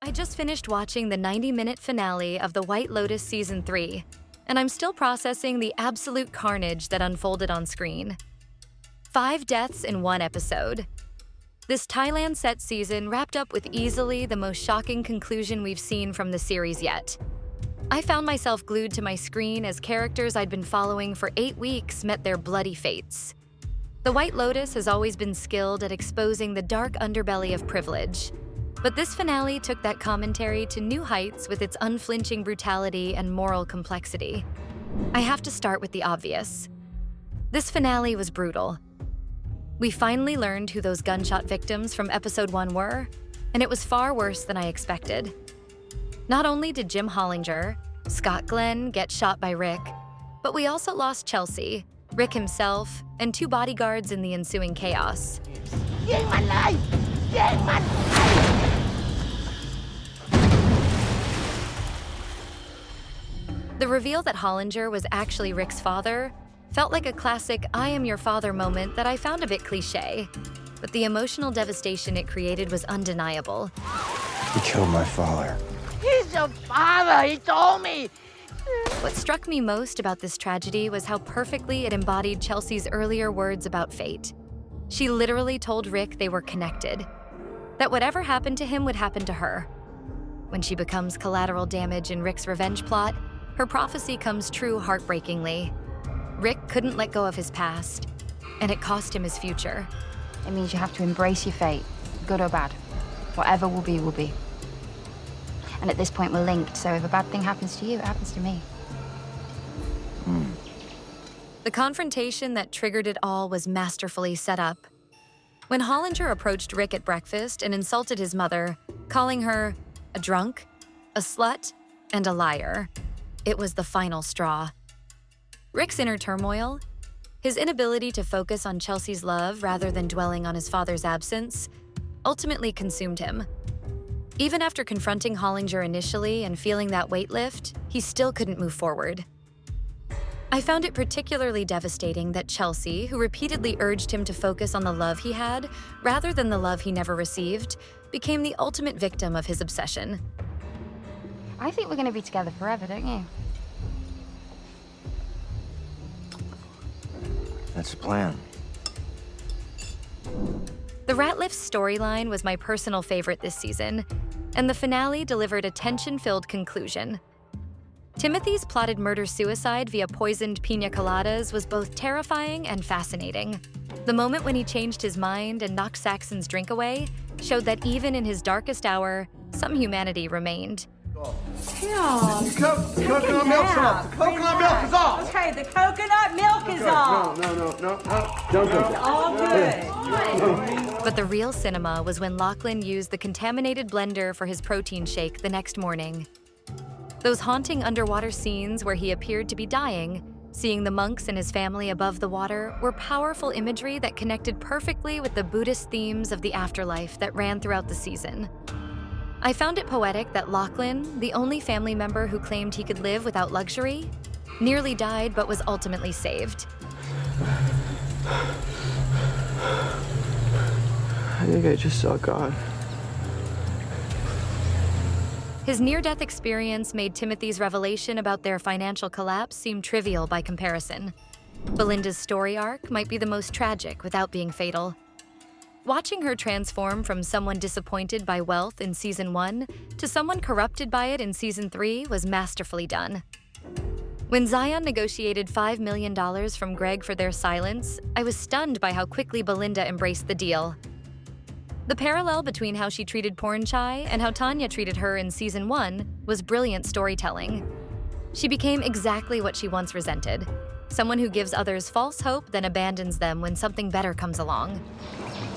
I just finished watching the 90-minute finale of the White Lotus Season 3, and I'm still processing the absolute carnage that unfolded on screen. 5 deaths in one episode. This Thailand-set season wrapped up with easily the most shocking conclusion we've seen from the series yet. I found myself glued to my screen as characters I'd been following for 8 weeks met their bloody fates. The White Lotus has always been skilled at exposing the dark underbelly of privilege, but this finale took that commentary to new heights with its unflinching brutality and moral complexity. I have to start with the obvious. This finale was brutal. We finally learned who those gunshot victims from episode 1 were, and it was far worse than I expected. Not only did Jim Hollinger, Scott Glenn, get shot by Rick, but we also lost Chelsea, Rick himself, and 2 bodyguards in the ensuing chaos. The reveal that Hollinger was actually Rick's father felt like a classic I am your father moment that I found a bit cliché, but the emotional devastation it created was undeniable. He killed my father. He's your father, he told me. What struck me most about this tragedy was how perfectly it embodied Chelsea's earlier words about fate. She literally told Rick they were connected, that whatever happened to him would happen to her. When she becomes collateral damage in Rick's revenge plot, her prophecy comes true heartbreakingly. Rick couldn't let go of his past, and it cost him his future. It means you have to embrace your fate, good or bad. Whatever will be, will be. And at this point, we're linked, so if a bad thing happens to you, it happens to me. The confrontation that triggered it all was masterfully set up. When Hollinger approached Rick at breakfast and insulted his mother, calling her a drunk, a slut, and a liar, it was the final straw. Rick's inner turmoil, his inability to focus on Chelsea's love rather than dwelling on his father's absence, ultimately consumed him. Even after confronting Hollinger initially and feeling that weight lift, he still couldn't move forward. I found it particularly devastating that Chelsea, who repeatedly urged him to focus on the love he had rather than the love he never received, became the ultimate victim of his obsession. I think we're gonna be together forever, don't you? That's the plan. The Ratliff's storyline was my personal favorite this season, and the finale delivered a tension-filled conclusion. Timothy's plotted murder-suicide via poisoned piña coladas was both terrifying and fascinating. The moment when he changed his mind and knocked Saxon's drink away showed that even in his darkest hour, some humanity remained. Tim, Coconut milk's off. The coconut milk is off. okay, the coconut milk is off. No. Don't drink it. All good. But the real cinema was when Lachlan used the contaminated blender for his protein shake the next morning. Those haunting underwater scenes where he appeared to be dying, seeing the monks and his family above the water, were powerful imagery that connected perfectly with the Buddhist themes of the afterlife that ran throughout the season. I found it poetic that Lachlan, the only family member who claimed he could live without luxury, nearly died but was ultimately saved. I think I just saw God. His near-death experience made Timothy's revelation about their financial collapse seem trivial by comparison. Belinda's story arc might be the most tragic without being fatal. Watching her transform from someone disappointed by wealth in Season 1 to someone corrupted by it in Season 3 was masterfully done. When Zion negotiated $5 million from Greg for their silence, I was stunned by how quickly Belinda embraced the deal. The parallel between how she treated Pornchai and how Tanya treated her in Season 1 was brilliant storytelling. She became exactly what she once resented, someone who gives others false hope then abandons them when something better comes along.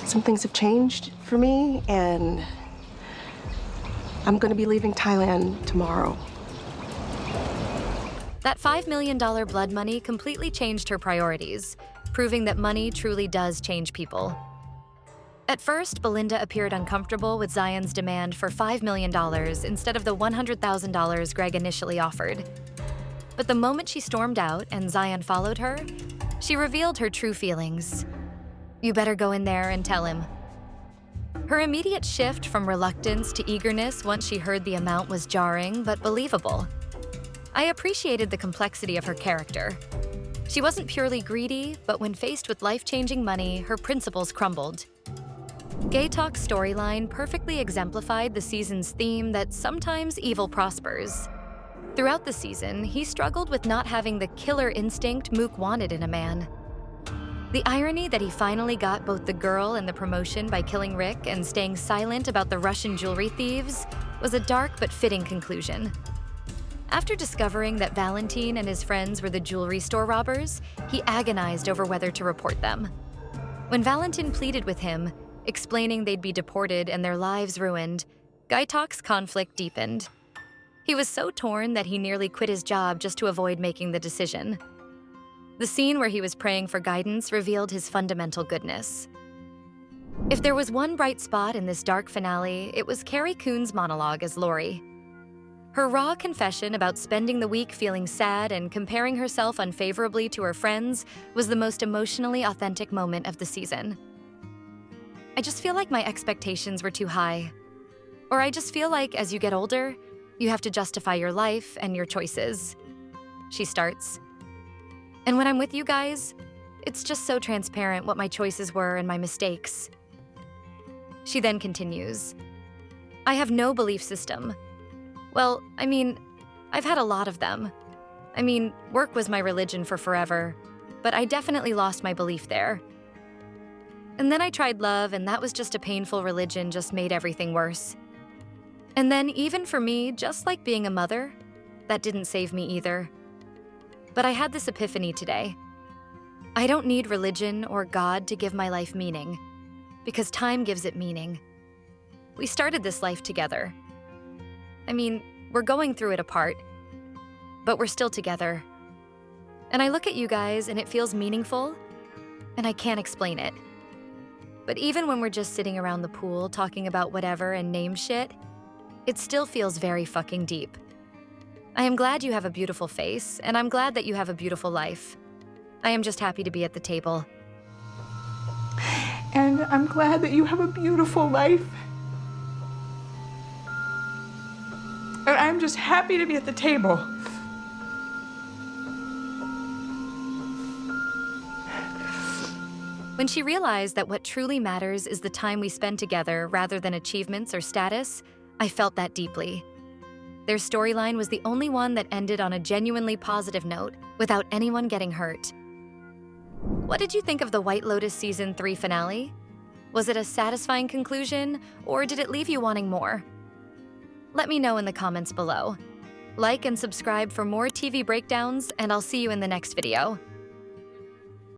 Some things have changed for me, and I'm going to be leaving Thailand tomorrow. That $5 million blood money completely changed her priorities, proving that money truly does change people. At first, Belinda appeared uncomfortable with Zion's demand for $5 million instead of the $100,000 Greg initially offered. But the moment she stormed out and Zion followed her, she revealed her true feelings. You better go in there and tell him. Her immediate shift from reluctance to eagerness once she heard the amount was jarring but believable. I appreciated the complexity of her character. She wasn't purely greedy, but when faced with life-changing money, her principles crumbled. Gaytok's storyline perfectly exemplified the season's theme that sometimes evil prospers. Throughout the season, he struggled with not having the killer instinct Mook wanted in a man. The irony that he finally got both the girl and the promotion by killing Rick and staying silent about the Russian jewelry thieves was a dark but fitting conclusion. After discovering that Valentine and his friends were the jewelry store robbers, he agonized over whether to report them. When Valentine pleaded with him, explaining they'd be deported and their lives ruined, Gaytok's conflict deepened. He was so torn that he nearly quit his job just to avoid making the decision. The scene where he was praying for guidance revealed his fundamental goodness. If there was one bright spot in this dark finale, it was Carrie Coon's monologue as Lori. Her raw confession about spending the week feeling sad and comparing herself unfavorably to her friends was the most emotionally authentic moment of the season. I just feel like my expectations were too high. Or I just feel like as you get older, you have to justify your life and your choices. She starts. And when I'm with you guys, it's just so transparent what my choices were and my mistakes. She then continues. I have no belief system. Well, I mean, I've had a lot of them. I mean, work was my religion for forever, but I definitely lost my belief there. And then I tried love, and that was just a painful religion, just made everything worse. And then even for me, just like being a mother, that didn't save me either. But I had this epiphany today. I don't need religion or God to give my life meaning, because time gives it meaning. We started this life together. I mean, we're going through it apart, but we're still together. And I look at you guys and it feels meaningful, and I can't explain it. But even when we're just sitting around the pool talking about whatever and name shit, it still feels very fucking deep. I am glad you have a beautiful face, and I'm glad that you have a beautiful life. I am just happy to be at the table. And I'm glad that you have a beautiful life. And I'm just happy to be at the table. When she realized that what truly matters is the time we spend together rather than achievements or status, I felt that deeply. Their storyline was the only one that ended on a genuinely positive note without anyone getting hurt. What did you think of the White Lotus Season 3 finale? Was it a satisfying conclusion, or did it leave you wanting more? Let me know in the comments below. Like and subscribe for more TV breakdowns, and I'll see you in the next video.